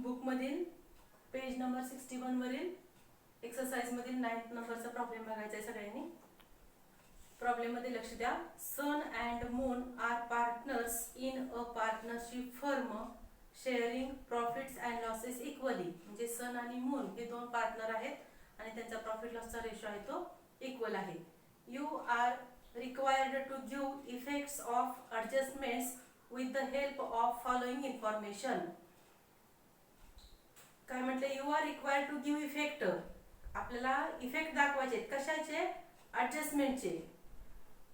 Book मधील page number 61 वरील exercise मधील 9th नंबरचा प्रॉब्लेम बघायचा आहे सगळ्यांनी. प्रॉब्लेम मध्ये लक्ष द्या. Sun and moon are partners in a partnership firm sharing profits and losses equally. म्हणजे सन आणि मून हे दोन पार्टनर आहेत आणि त्यांचा प्रॉफिट लॉसचा रेशो आहे तो इक्वल आहे. You are required to give effects of adjustments with the help of following information. काय म्हटले? You are required to give effect. आपल्याला इफेक्ट दाखवायचे कशाचे? ऍडजस्टमेंटचे.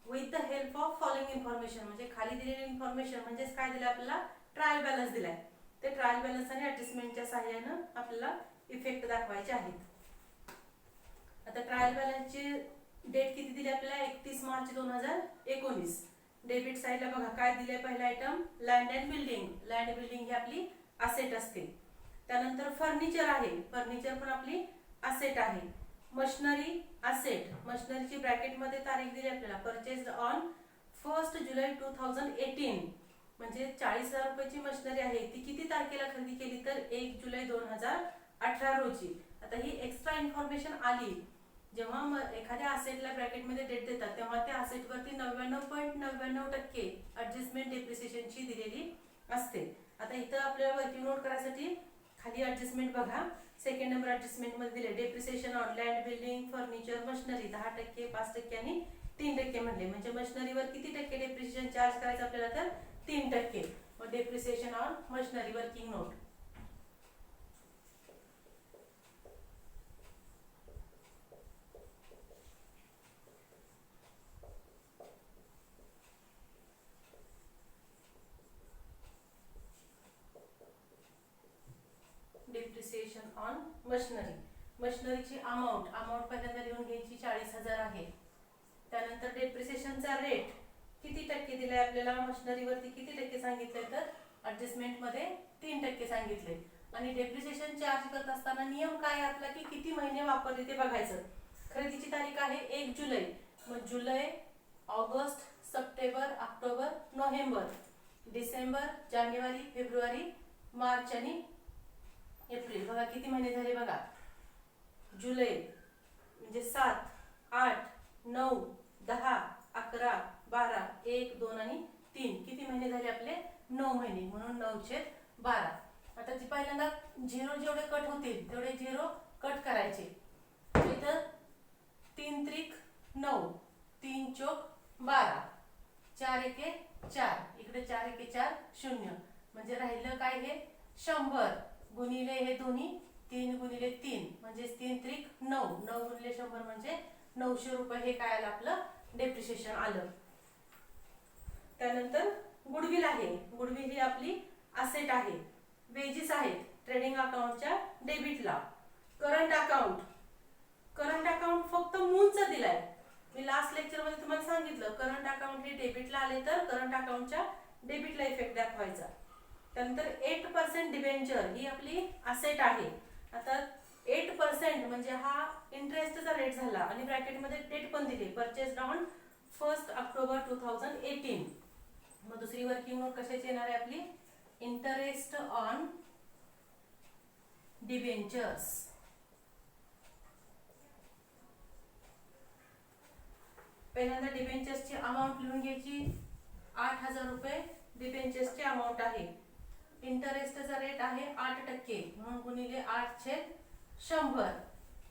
With the help of following information म्हणजे खाली दिलेली इन्फॉर्मेशन म्हणजे काय दिलं आपल्याला? ट्रायल बॅलन्स दिलाय. ते ट्रायल बॅलन्स आणि ऍडजस्टमेंटच्या सहाय्याने आपल्याला इफेक्ट दाखवायचे आहेत. आता ट्रायल बॅलन्सची डेट किती दिली आपल्याला? 31 मार्च 2019. डेबिट साइडला बघा काय दिले. पहिला item land and building. Land building ही आपली असेट असते. त्यानंतर फर्निचर आहे. फर्निचर पण आपली असेट आहे. Machinery asset. मशिनरीची ब्रॅकेट मध्ये तारीख दिली आपल्याला परचेस्ड ऑन 1 जुलै 2018. म्हणजे 40,000 रुपयाची मशिनरी आहे. ती किती तारखेला खरेदी केली? तर 1 जुलै 2018 रोजी. आता ही एक्स्ट्रा इन्फॉर्मेशन आली जेव्हा एखाद्या असेटला ब्रॅकेट मध्ये डेट देतात तेव्हा त्या असेट वरती 99.99% ऍडजस्टमेंट डेप्रिसिएशनची दिलेली असते. आता इथं आपल्याला वर्किंग नोट करायसाठी खाली ऍडजस्टमेंट बघा. सेकंड नंबर ऍडजस्टमेंट मध्ये दिले depreciation on land building furniture machinery 10%, 5% आणि 3% म्हणले. म्हणजे मशिनरीवर किती टक्के डेप्रिसिएशन चार्ज करायचं आपल्याला? तर 3%. मग depreciation on machinery working note. Depreciation on machinery. मशिनरीची अमाऊंट पहिल्यांदा लिहून घ्यायची 40,000 आहे. त्यानंतर डेप्रिसिएशनचा रेट किती टक्के दिलाय आपल्याला? मशिनरीवरती किती टक्के सांगितलंय? तर ऍडजस्टमेंट मध्ये 3% सांगितले. आणि डेप्रिसिएशन चार्ज करत असताना नियम काय आपला की किती महिने वापरले ते बघायचं. खरेदीची तारीख आहे 1 जुलै. मग जुलै, ऑगस्ट, सप्टेंबर, ऑक्टोबर, नोव्हेंबर, डिसेंबर, जानेवारी, फेब्रुवारी, मार्च आणि एप्रिल. बघा किती महिने झाले बघा. जुलै म्हणजे 7, 8, 9, 10, 11, 12, 1, 2 आणि 3. किती महिने झाले आपले? 9 महिने. म्हणून 9/12. आता जी पहिल्यांदा झिरो जेवढे कट होतील तेवढे झिरो कट करायचे. इथं 3 त्रिक 9, 3 चोक 12, 4 एके 4, इकडे 4 एके 4 0. म्हणजे राहिलं काय? हे 100 गुणिले हे दोन्ही 3 गुणिले 3 म्हणजे 3 त्रिक 9. 9 गुणिले 100 म्हणजे 900 रुपये. हे काय आलं? आपलं डेप्रिसिएशन आलं. त्यानंतर गुडविल आहे. गुडविल ही आपली असेट आहे. वेजेस आहेत ट्रेडिंग अकाउंटच्या डेबिटला. Current account. करंट अकाउंट फक्त मूनचा दिलाय. मी लास्ट लेक्चर मध्ये तुम्हाला सांगितलं करंट अकाउंट हे डेबिटला आले तर करंट अकाउंटच्या डेबिटला इफेक्ट दाखवायचा. त्यानंतर 8% डिबेंचर ही आपली असेट आहे. आता 8% म्हणजे हा इंटरेस्टचा रेट झाला आणि ब्रॅकेट मध्ये डेट पण दिली परचेस्ड ऑन 1 ऑक्टोबर 2018. मग दुसरी वर्किंग नोट कशाची येणार आहे आपली? Interest on debentures. पहिल्यांदा डिबेंचर्सची अमाऊंट लिहून घ्यायची. 8,000 रुपये डिबेंचर्सची अमाऊंट आहे. इंटरेस्टचा रेट आहे 8% म्हणून गुणिले 8/100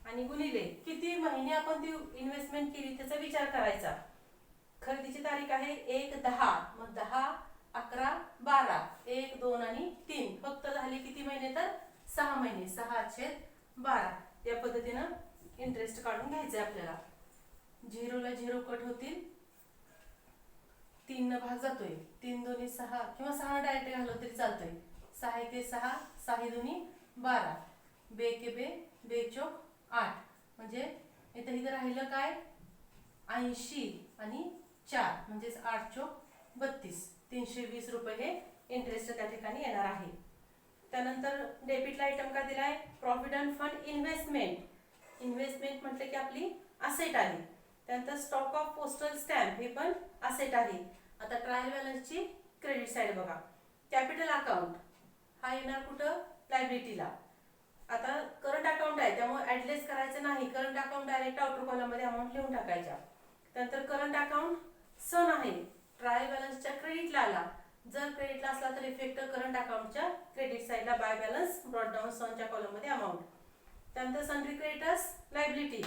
आणि गुणिले किती महिने आपण ती इन्व्हेस्टमेंट केली त्याचा विचार करायचा. खरेदीची तारीख आहे 1/10. मग 10, 11, 12, 1, 2 आणि 3. फक्त झाले किती महिने? तर 6 महिने. 6/12. या पद्धतीनं इंटरेस्ट काढून घ्यायचंय आपल्याला. झिरोला झिरो कट होतील. 3 न भाग जातोय. 3 दोन्ही 6 किंवा 6 डायरेक्ट घालवलं तरी चालतोय. 6 एके 6, 6 दोन्ही 12, बे के बे, बे चोक 8. म्हणजे इथं राहिलं काय? 80 आणि 4 म्हणजे 8 चोक 32. 320 रुपये हे इंटरेस्ट त्या ठिकाणी येणार आहे. त्यानंतर डेबिटला आयटम का दिलाय? Provident fund investment. इन्व्हेस्टमेंट म्हटलं की आपली असेट आहे. त्यानंतर स्टॉक ऑफ पोस्टल स्टॅम्प हे पण असेट आहे. आता ट्रायल बॅलन्सची क्रेडिट साइड बघा. कॅपिटल अकाउंट हा येणार कुठं? लायबिलिटीला. आता करंट अकाउंट आहे त्यामुळे ऍडलेस करायचं नाही, current account direct outer column मध्ये अमाऊंट लिहून टाकायच्या. त्यानंतर करंट अकाउंट सन आहे, ट्रायल बॅलन्सच्या क्रेडिटला आला. जर क्रेडिटला असला तर इफेक्ट करंट अकाउंटच्या क्रेडिट साईडला बाय बॅलन्स ब्रॉट डाऊन सनच्या कॉलम मध्ये अमाऊंट. त्यानंतर sundry creditors liability,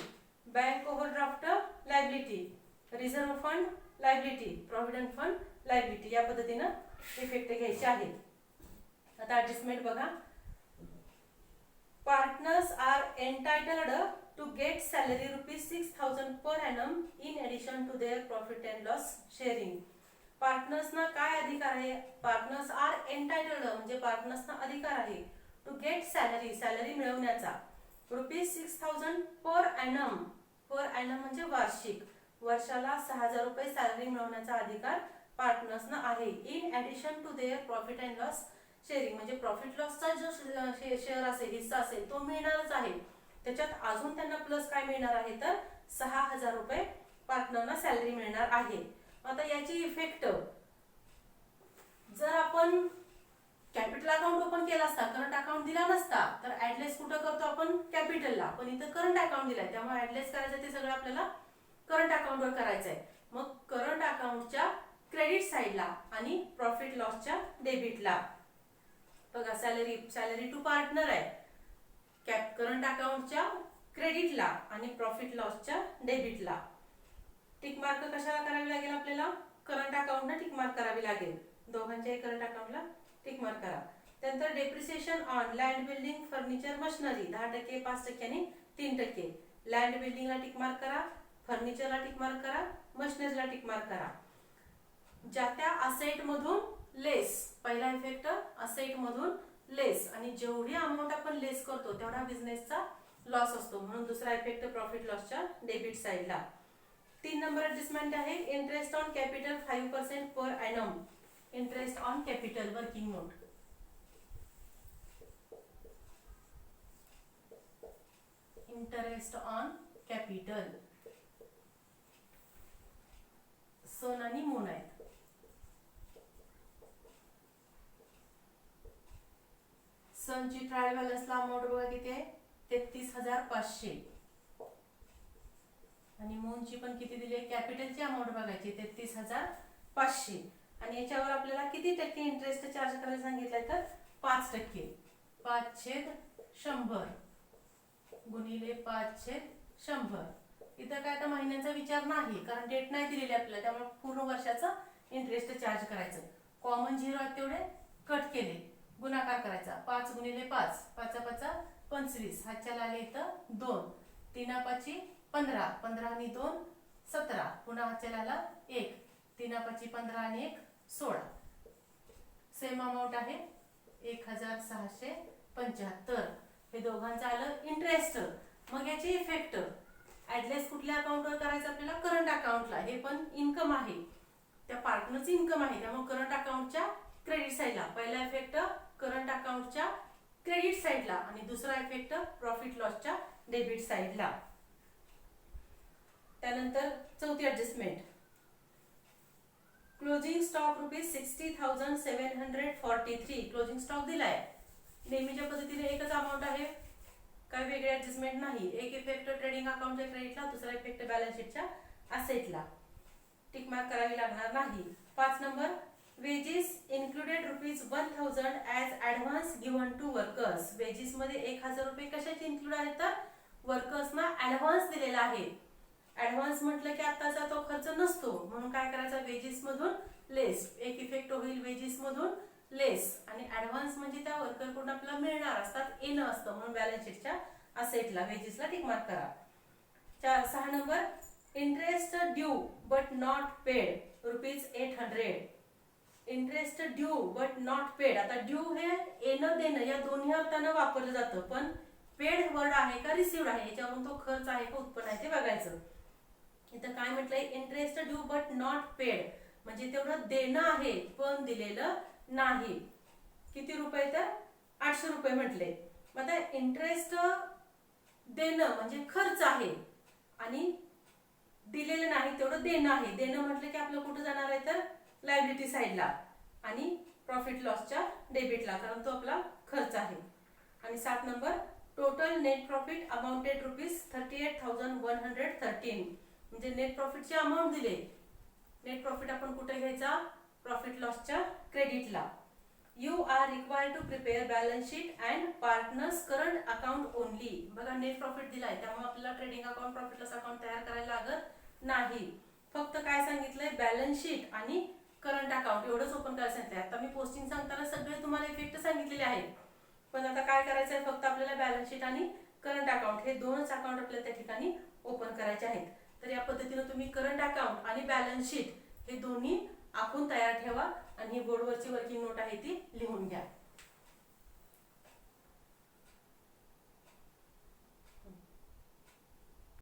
bank overdraft liability, reserve fund liability, provident fund liability, या पद्धतीनं इफेक्ट घ्यायचे आहेत. आता ऍडजस्टमेंट बघा. Partners are entitled to get salary ₹6,000 per annum in addition to their profit and loss sharing. पार्टनर्सना काय अधिकार आहे? पार्टनर्स आर एंटायटल्ड म्हणजे पार्टनर्सना अधिकार आहे टू गेट सॅलरी, सॅलरी मिळवण्याचा ₹6,000 per annum, पर annum म्हणजे वार्षिक, वर्षाला 6,000 रुपये सॅलरी मिळवण्याचा अधिकार पार्टनर्सना आहे. In addition to their profit and loss sharing म्हणजे प्रॉफिट लॉसचा जो शेअर असेल, हिस्सा असेल तो मिळणारच आहे. त्याच्यात अजून त्यांना प्लस काय मिळणार आहे तर 6,000 रुपये पार्टनरना सॅलरी मिळणार आहे. आता याची इफेक्ट जर आपण कॅपिटल अकाउंट ओपन केला असता, करंट अकाउंट दिला नसता तर ऍडलेस कुठं करतो आपण? कॅपिटलला. पण इथं करंट अकाउंट दिलाय त्यामुळे ऍडलेस करायचं ते सगळं आपल्याला करंट अकाउंटवर करायचंय. मग करंट अकाउंटच्या क्रेडिट साईडला आणि प्रॉफिट लॉसच्या डेबिटला बघा, सॅलरी टू पार्टनर आहे करंट अकाउंटच्या क्रेडिटला आणि प्रॉफिट लॉसच्या डेबिटला. टिक मार्क कशाला करावी लागेल आपल्याला? करंट अकाउंटला टिक मार्क करावी लागेल. दोघांच्याही करंट अकाउंटला टिक मार्क करा. त्यानंतर depreciation on land building furniture machinery 10%, 5% आणि 3%. लँड बिल्डिंगला टिक मार्क करा, फर्निचरला टिक मार्क करा, मशिनरीला टिक मार्क करा. ज्या त्या असेट मधून लेस, पहिला इफेक्ट असेट मधून लेस, आणि जेवढी अमाऊंट आपण लेस करतो तेवढा बिझनेसचा लॉस असतो, म्हणून दुसरा इफेक्ट प्रॉफिट लॉसच्या डेबिट साईडला. 3 नंबर ऍडजस्टमेंट आहे interest on capital 5% per annum. Interest on capital working note. Interest on capital sun आणि मून आहेत. सनची ट्रायल बॅलन्सला अमाऊंट बघा किती आहे? 33,500. आणि मूनची पण किती दिली आहे? कॅपिटलची अमाऊंट बघायची 33,500. आणि याच्यावर आपल्याला किती टक्के इंटरेस्ट चार्ज करायला सांगितलंय तर 5%. 5/100 गुणिले 5/100. इथं काय तर महिन्याचा विचार नाही कारण डेट नाही दिलेली आपल्याला, त्यामुळे पूर्ण वर्षाचा इंटरेस्ट चार्ज करायचं. कॉमन 0 आहेत तेवढे कट केले, गुणाकार करायचा. 5 गुणिले 5, 5 25, हातच्याला आले इथं 2, 3 5 15, 15 आणि 2 17, पुन्हा हातच्याला आला 1, 3 5 15 आणि 1 16. सेम अमाऊंट आहे 1,675. हे दोघांचं आलं इंटरेस्ट. मग याची इफेक्ट ऍडलेस कुठल्या अकाउंटवर करायचं आपल्याला? करंट अकाउंटला. हे पण इन्कम आहे, त्या पार्टनरचं इन्कम आहे त्यामुळे करंट अकाउंटच्या क्रेडिट साईडला. पहिला इफेक्ट करंट अकाउंटच्या क्रेडिट साईडला आणि दुसरा इफेक्ट प्रॉफिट लॉसच्या डेबिट साईडला. त्यानंतर चौथी adjustment, closing stock ₹60,743. Closing stock दिलाय. नेहमीच्या पद्धतीने एकच अमाऊंट आहे, काही वेगळे ऍडजस्टमेंट नाही. एक इफेक्ट ट्रेडिंग अकाउंटच्या क्रेडिटला, दुसरा इफेक्ट बॅलन्स शीटच्या असेटला. टिक मार्क करावी लागणार नाही. 5 number, wages included ₹1,000 as advance given to workers. Wages मध्ये 1,000 रुपये कशाचे इन्क्लूड आहेत तर वर्कर्सना ऍडव्हान्स दिलेला आहे. ऍडव्हान्स म्हटलं की आताचा तो खर्च नसतो, म्हणून काय करायचा? वेजेस मधून लेस. एक इफेक्ट होईल वेजेस मधून लेस, आणि ऍडव्हान्स म्हणजे त्या वर्कर कडून आपल्याला मिळणार असतात, येणं असतं, म्हणून बॅलन्स शीटच्या असेटला वेजेसला टिक मार्क करा. 6 number, interest due but not paid ₹800. Interest due but not paid. आता ड्यू हे येणं देणं या दोन्ही अर्थानं वापरलं जातं, पण पेड वर्ड आहे का रिसिव्ड आहे याच्यावरून तो खर्च आहे का उत्पन्न आहे ते बघायचं. इथं काय म्हटलंय? Interest due but not paid म्हणजे तेवढं देणं आहे पण दिलेलं नाही. किती रुपये तर 800 रुपये म्हटले. मग आता इंटरेस्ट देणं म्हणजे खर्च आहे आणि दिलेलं नाही तेवढं देणं आहे. देणं म्हटलं की आपलं कुठं जाणार आहे तर लायबिलिटी साईडला आणि प्रॉफिट लॉसच्या डेबिटला, कारण तो आपला खर्च आहे. आणि 7 number total net profit amounted ₹38,113 म्हणजे नेट प्रॉफिटचे अमाऊंट दिले. नेट प्रॉफिट आपण कुठे घ्यायचा? प्रॉफिट लॉसच्या क्रेडिटला. You are required to prepare balance sheet and partners current account only. बघा नेट प्रॉफिट दिलाय त्यामुळे आपल्याला trading account profit loss account तयार करायला लागत नाही. फक्त काय सांगितलंय? बॅलन्स शीट आणि करंट अकाउंट एवढंच ओपन करायला सांगितलंय. आता मी पोस्टिंग सांगताना सगळे तुम्हाला इफेक्ट सांगितलेले आहेत, पण आता काय करायचं आहे? फक्त आपल्याला बॅलन्स शीट आणि करंट अकाउंट हे दोनच अकाउंट आपल्याला त्या ठिकाणी ओपन करायचे आहेत. तर या पद्धतीने तुम्ही करंट अकाउंट आणि बॅलन्स शीट हे दोन्ही आखून तयार ठेवा आणि ही बोर्डवरची वर्किंग नोट आहे ती लिहून घ्या.